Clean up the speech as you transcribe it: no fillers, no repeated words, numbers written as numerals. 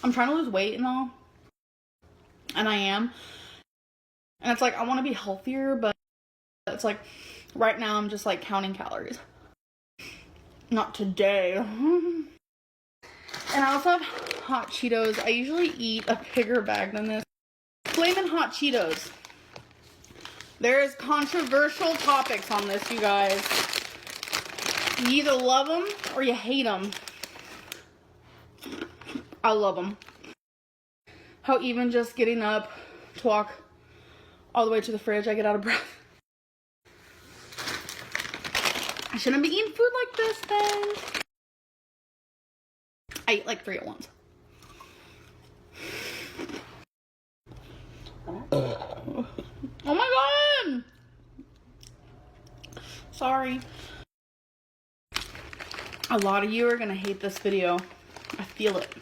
I'm trying to lose weight and all. And I am. And it's like, I want to be healthier, but it's like, right now I'm just like counting calories. Not today. And I also have hot Cheetos. I usually eat a bigger bag than this. Flamin' Hot Cheetos. There's controversial topics on this, you guys. You either love them or you hate them. I love them. How even just getting up to walk all the way to the fridge, I get out of breath. I shouldn't be eating food like this then. I eat like 3 at once. Oh my god! Sorry. A lot of you are gonna hate this video. I feel it.